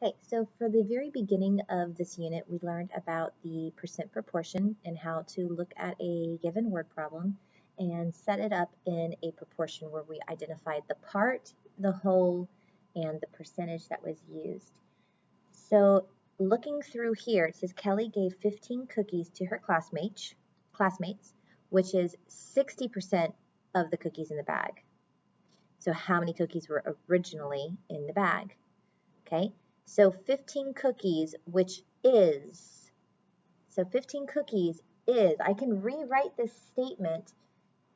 Okay, so for the very beginning of this unit, we learned about the percent proportion and how to look at a given word problem and set it up in a proportion where we identified the part, the whole, and the percentage that was used. So looking through here, it says Kelly gave 15 cookies to her classmates, which is 60% of the cookies in the bag. So how many cookies were originally in the bag? Okay, so 15 cookies, I can rewrite this statement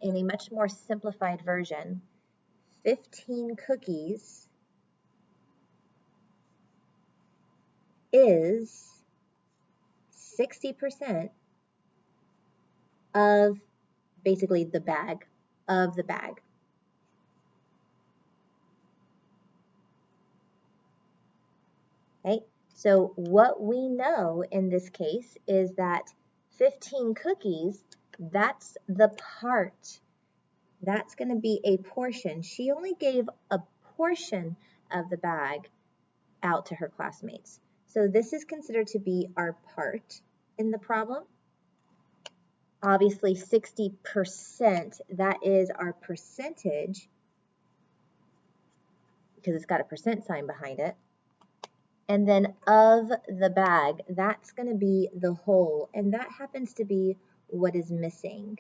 in a much more simplified version. 15 cookies is 60% of basically the bag, Okay, so what we know in this case is that 15 cookies, that's the part. That's going to be a portion. She only gave a portion of the bag out to her classmates. So this is considered to be our part in the problem. Obviously 60%, that is our percentage because it's got a percent sign behind it. And then of the bag, that's going to be the whole, and that happens to be what is missing.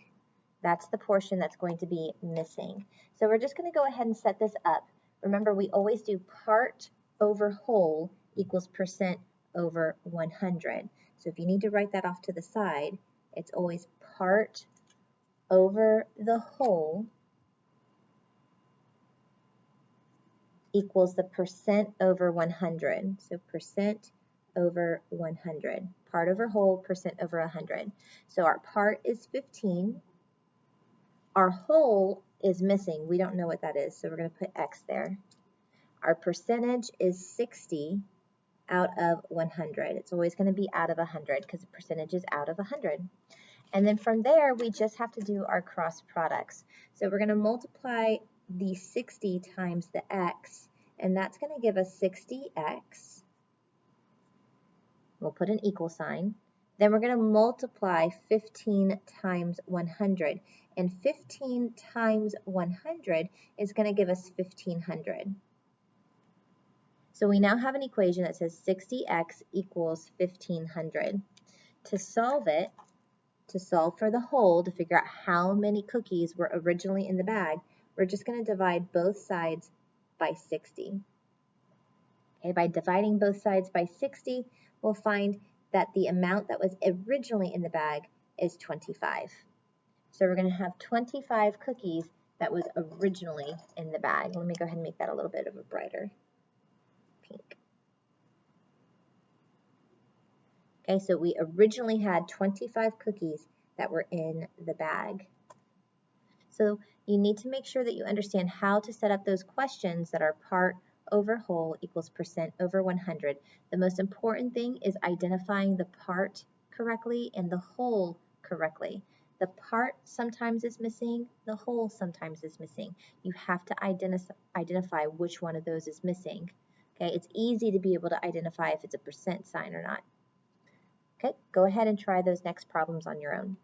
That's the portion that's going to be missing. So we're just going to go ahead and set this up. Remember, we always do part over whole equals percent over 100. So if you need to write that off to the side, it's always part over the whole equals the percent over 100. So percent over 100. Part over whole, percent over 100. So our part is 15. Our whole is missing. We don't know what that is, so we're going to put X there. Our percentage is 60 out of 100. It's always going to be out of 100 because the percentage is out of 100. And then from there, we just have to do our cross products. So we're going to multiply the 60 times the X, and that's going to give us 60X. We'll put an equal sign. Then we're going to multiply 15 times 100. And 15 times 100 is going to give us 1,500. So we now have an equation that says 60x equals 1,500. To solve it, to solve for the whole, to figure out how many cookies were originally in the bag, we're just going to divide both sides by 60. Okay, by dividing both sides by 60, we'll find that the amount that was originally in the bag is 25. So we're going to have 25 cookies that was originally in the bag. Let me go ahead and make that a little bit of a brighter pink. Okay, so we originally had 25 cookies that were in the bag. So you need to make sure that you understand how to set up those questions that are part over whole equals percent over 100. The most important thing is identifying the part correctly and the whole correctly. The part sometimes is missing, the whole sometimes is missing. You have to identify which one of those is missing. Okay, it's easy to be able to identify if it's a percent sign or not. Okay, go ahead and try those next problems on your own.